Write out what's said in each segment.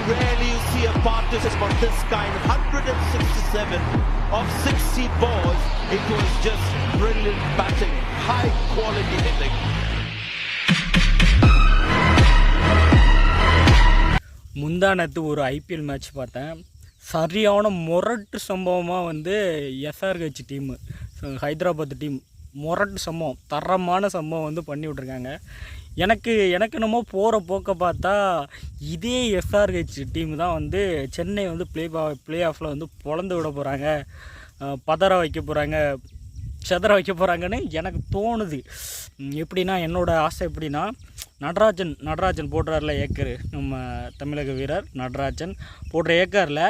rarely you see a partnership of this kind. 167 of 60 balls. It was just brilliant batting, high quality hitting. முந்தானத்து ஒரு IPL match பார்த்தேன். சரியான முரட்டு சம்பவமாக வந்து SRH team, Hyderabad team முரட்டு சம்பவம், தரமான சம்பவம் வந்து பண்ணி விட்ருக்காங்க. எனக்கு என்னமோ போகிற போக்க பார்த்தா இதே எஸ்ஆர்ஹெச் டீம் தான் வந்து சென்னை வந்து ப்ளே ஆஃபில் வந்து பொழந்து விட போகிறாங்க, பதற வைக்க போகிறாங்க, செதற வைக்க போகிறாங்கன்னு எனக்கு தோணுது. எப்படின்னா, என்னோடய ஆசை எப்படின்னா, நடராஜன் போடுறார்ல ஏக்கர், நம்ம தமிழக வீரர் நடராஜன் போடுற ஏக்கரில்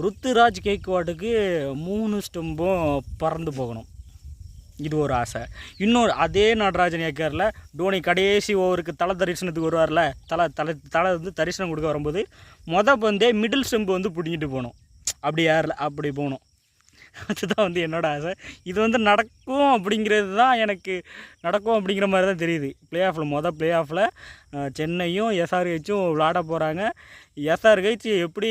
ருத்துராஜ் கேக்வாடுக்கு 3 ஸ்டெம்பும் பறந்து போகணும். இது ஒரு ஆசை. இன்னொரு அதே நடராஜன் ஏக்கரில் டோனி கடைசி ஓவருக்கு தலை தரிசனத்துக்கு வருவார்ல, தலை வந்து தரிசனம் கொடுக்க வரும்போது பந்தே மிடில் ஸ்டெம்பு வந்து பிடிங்கிட்டு போகணும். அப்படி போகணும். அதுதான் வந்து என்னோடய ஆசை. இது வந்து நடக்கும் அப்படிங்கிறது தான் எனக்கு நடக்கும் அப்படிங்கிற மாதிரி தான் தெரியுது. ப்ளே ஆஃபில் சென்னையும் எஸ்ஆர்ஹெச்சும் விளாட போகிறாங்க. எஸ்ஆர்ஹெச் எப்படி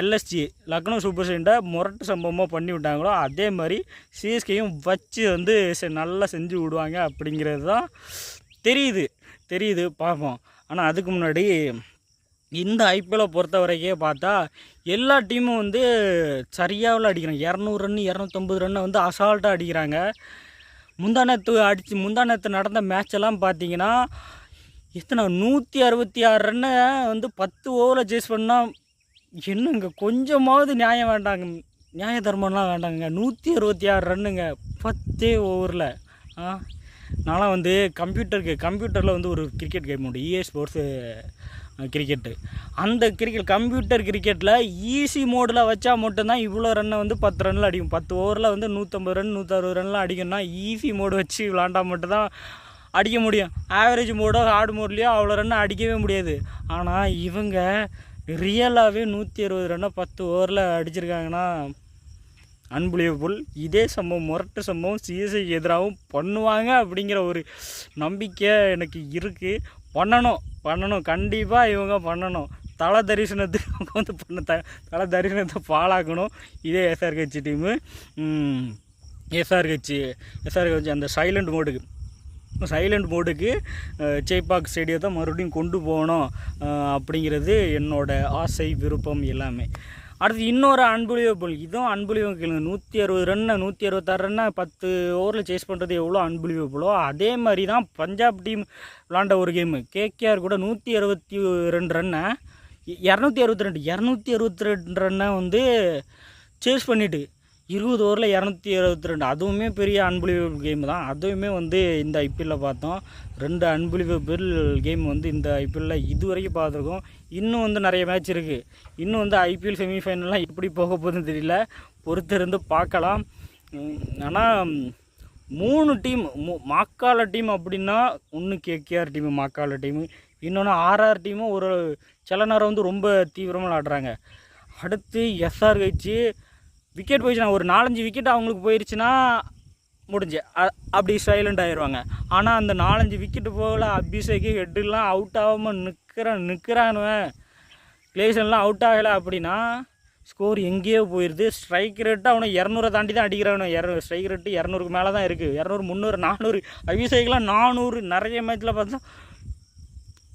எல்எஸ்ஜி லக்னோ சூப்பர் ஜெயின்ட்டை முரட்டு சம்பவமாக பண்ணி விட்டாங்களோ அதே மாதிரி சிஎஸ்கேயும் வச்சு வந்து நல்லா செஞ்சு விடுவாங்க அப்படிங்கிறது தான் தெரியுது பார்ப்போம். ஆனால் அதுக்கு முன்னாடி இந்த ஐபிஎல்லை பொறுத்த வரைக்கே பார்த்தா எல்லா டீமும் வந்து சரியாக அடிக்கிறாங்க. 200 ரன் 250 ரன்னை வந்து அசால்ட்டாக அடிக்கிறாங்க. முந்தானத்து நடந்த மேட்செல்லாம் பார்த்தீங்கன்னா எத்தனை 166 ரன்னை வந்து 10 ஓவரில் சேஸ் பண்ணால் என்னங்க கொஞ்சமாவது நியாயம் வேண்டாங்க, நியாய தர்மம்லாம் வேண்டாங்க. 166 ரன்னுங்க 10 ஓவரில். நான்லாம் வந்து கம்ப்யூட்டரில் வந்து ஒரு கிரிக்கெட் கேம் உண்டு, EA ஸ்போர்ட்ஸு கிரிக்கெட்டு. அந்த கம்ப்யூட்டர் கிரிக்கெட்டில் ஈஸி மோடில் வச்சா மட்டும்தான் இவ்வளோ ரன்னை வந்து 10 ரன்னில் அடிக்கும். 10 ஓவரில் வந்து 150 ரன் 160 ரன்லாம் அடிக்கணும்னா ஈஸி மோடு வச்சு விளாண்டா மட்டும்தான் அடிக்க முடியும். ஆவரேஜ் மோடோ ஹார்டு மோட்லேயோ அவ்வளோ ரன்னை அடிக்கவே முடியாது. ஆனால் இவங்க ரியலாகவே 160 ரன்னை 10 ஓவரில் அடிச்சிருக்காங்கன்னா அன்பிலீவபிள். இதே சம்பவம் முரட்டு சம்பவம் சிஎஸ்கேக்கு எதிராகவும் பண்ணுவாங்க அப்படிங்கிற ஒரு நம்பிக்கை எனக்கு இருக்குது. பண்ணணும் கண்டிப்பாக இவங்க பண்ணணும். தலை தரிசனத்துக்கு வந்து தலை தரிசனத்தை பாழாக்கணும். இதே எஸ்ஆர்ஹெச் டீமு. எஸ்ஆர்ஹெச் அந்த சைலண்ட் மோடுக்கு சேப்பாக் ஸ்டேடியத்தை மறுபடியும் கொண்டு போகணும் அப்படிங்கிறது என்னோடய ஆசை, விருப்பம் எல்லாமே. அடுத்து இன்னொரு அன்பிலீவபிள், இதுவும் அன்பிலீவபிள் கேளுங்க. 160 ரன்னு 166 ரன்னை 10 ஓவரில் சேஸ் பண்ணுறது எவ்வளோ அன்பிலீவபிளோ அதே மாதிரி தான் பஞ்சாப் டீம் விளாண்ட ஒரு கேமு. கேகேஆர் கூட 162 ரன்னை 262 ரன்னை வந்து சேஸ் பண்ணிவிட்டு 20 ஓவரில் 262. அதுவுமே பெரிய அன்பிலீவபிள் கேம் தான். அதுவுமே வந்து இந்த ஐபிஎல்லில் பார்த்தோம். 2 அன்பிலீவபிள் கேம் வந்து இந்த ஐபிஎல்லில் இது வரைக்கும் பார்த்துருக்கோம். இன்னும் வந்து நிறைய மேட்ச் இருக்குது. இன்னும் வந்து ஐபிஎல் செமிஃபைனல்லாம் எப்படி போக போகுதுன்னு தெரியல, பொறுத்திருந்து பார்க்கலாம். ஆனால் 3 டீம் மாக்கால டீம் அப்படின்னா, ஒன்று கேகேஆர் டீமு மாக்கால டீமு, இன்னொன்று ஆர்ஆர் டீமும் ஒரு சில நேரம் வந்து ரொம்ப தீவிரமாக விளாடுறாங்க. அடுத்து எஸ்ஆர்ஹெச் விக்கெட் போயிடுச்சுன்னா, ஒரு 4-5 விக்கெட் அவங்களுக்கு போயிடுச்சுன்னா முடிஞ்சு அப்படி சைலண்ட் ஆயிடுவாங்க. ஆனால் அந்த 4-5 விக்கெட்டு போகல, அபிஷேக்கு ஹெட்டுலாம் அவுட் ஆகாமல் நிற்கிறானுவன், கிளேசன்லாம் அவுட் ஆகலை அப்படின்னா ஸ்கோர் எங்கேயோ போயிடுது. ஸ்ட்ரைக் ரேட்டு அவனை 200 தாண்டி தான் அடிக்கிறானு. ஸ்ட்ரைக் ரேட்டு 200க்கு மேலே தான் இருக்குது. 200 300 400 அபிஷேக்லாம் 400. நிறைய மேட்ச்சில் பார்த்தா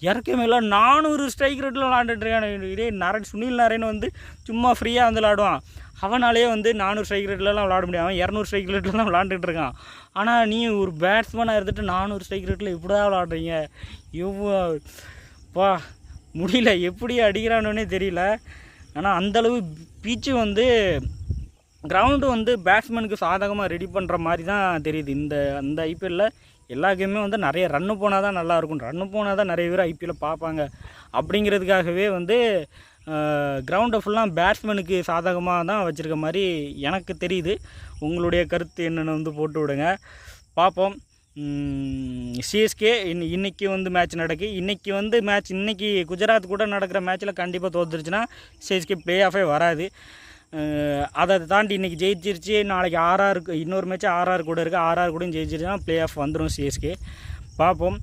இறக்கமே இல்லை 400 ஸ்ட்ரைக் ரேட்டில் விளாண்டுட்டுருக்கானு. இதே சுனில் நாராயண் வந்து சும்மா ஃப்ரீயாக வந்து விளாடுவான். அவனாலே வந்து 400 ஸ்ட்ரைக் ரேட்லலாம் விளாட முடியும். அவன் 200 ஸ்ட்ரைக் ரேட்டில் தான் விளாண்டுட்டு இருக்கான். ஆனால் நீ ஒரு பேட்ஸ்மேனாக இருந்துட்டு 400 ஸ்ட்ரைக் ரேட்டில் எப்படியா விளாடுறீங்க? பா முடியல, எப்படி அடிக்கிறானோன்னே தெரியல. ஆனால் அந்தளவு பிச்சு வந்து கிரவுண்டு வந்து பேட்ஸ்மேனுக்கு சாதகமாக ரெடி பண்ணுற மாதிரி தான் தெரியுது. அந்த ஐபிஎல்லில் எல்லா கேமுமே வந்து நிறைய ரன்னு போனால் தான் நல்லாயிருக்கும். ரன்னு போனால் தான் நிறைய பேர் ஐபிஎல்லை பார்ப்பாங்க. அப்படிங்கிறதுக்காகவே வந்து கிரவுண்டை ஃபுல்லாக பேட்ஸ்மேனுக்கு சாதகமாக தான் வச்சுருக்க மாதிரி எனக்கு தெரியுது. உங்களுடைய கருத்து என்னென்னு வந்து போட்டு விடுங்க, பார்ப்போம். சிஎஸ்கே இன்றைக்கி வந்து மேட்ச் நடக்கு. இன்றைக்கி வந்து இன்றைக்கி குஜராத் கூட நடக்கிற மேட்ச்சில் கண்டிப்பாக தோற்றுருச்சுன்னா சிஎஸ்கே ப்ளே ஆஃபே வராது. அதை தாண்டி இன்றைக்கி ஜெயிச்சிருச்சு, நாளைக்கு இன்னொரு மேட்ச் ஆர்ஆர் கூட இருக்குது. ஆர்ஆர் கூட ஜெயிச்சிருச்சுன்னா ப்ளே ஆஃப் வந்துடும் சிஎஸ்கே. பார்ப்போம்.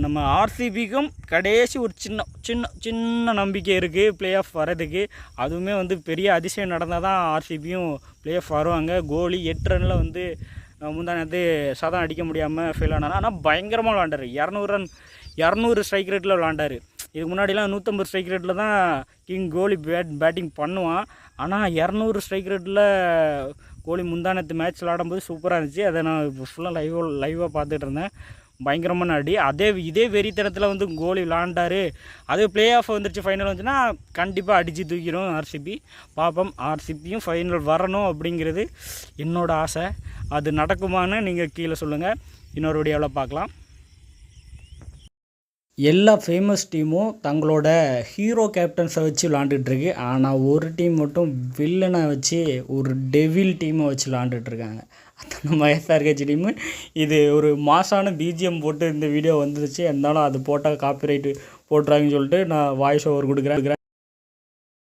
நம்ம ஆர்சிபிக்கும் கடைசி ஒரு சின்ன சின்ன சின்ன நம்பிக்கை இருக்குது ப்ளே ஆஃப் வரதுக்கு. அதுவுமே வந்து பெரிய அதிசயம் நடந்தால் தான் ஆர்சிபியும் ப்ளே ஆஃப் வருவாங்க. கோலி 8 ரனில் வந்து முந்தானத்து சதம் அடிக்க முடியாமல் ஃபெயில் ஆனார். ஆனால் பயங்கரமாக விளாண்டார். 200 ரன் 200 ஸ்ட்ரைக் ரேட்டில் விளாண்டார். இதுக்கு முன்னாடிலாம் 150 ஸ்ட்ரைக் ரேட்டில் தான் கிங் கோலி பேட்டிங் பண்ணுவான். ஆனால் 200 ஸ்ட்ரைக் ரேட்டில் கோலி முந்தானத்து மேட்ச் விளாடும்போது சூப்பராக இருந்துச்சு. அதை நான் இப்போ ஃபுல்லாக லைவாக பார்த்துட்டு இருந்தேன். பயங்கரமான அடி. இதே வெறித்தனத்தில் வந்து கோலி விளாண்டார். அதே ப்ளே ஆஃப் வந்துருச்சு, ஃபைனல் வந்துச்சுன்னா கண்டிப்பாக அடித்து தூக்கிடும் ஆர்சிபி. பார்ப்போம். ஆர்சிபியும் ஃபைனல் வரணும் அப்படிங்கிறது என்னோடய ஆசை. அது நடக்குமான்னு நீங்கள் கீழே சொல்லுங்கள். இன்னொரு வீடியோவில் பார்க்கலாம். எல்லா ஃபேமஸ் டீமும் தங்களோட ஹீரோ கேப்டன்ஸை வச்சு விளாண்டுட்ருக்கு. ஆனால் ஒரு டீம் மட்டும் வில்லனை வச்சு ஒரு டெவில் டீமை வச்சு விளாண்டுட்ருக்காங்க. அது நம்ம எஸ்ஆர்ஹெச் டீமு. இது ஒரு மாசான பிஜிஎம் போட்டு இந்த வீடியோ வந்துருச்சு. இருந்தாலும் அது போட்டால் காப்பிரைட்டு போட்டுறாங்கன்னு சொல்லிட்டு நான் வாய்ஸ் ஓவர் கொடுக்குறேன்.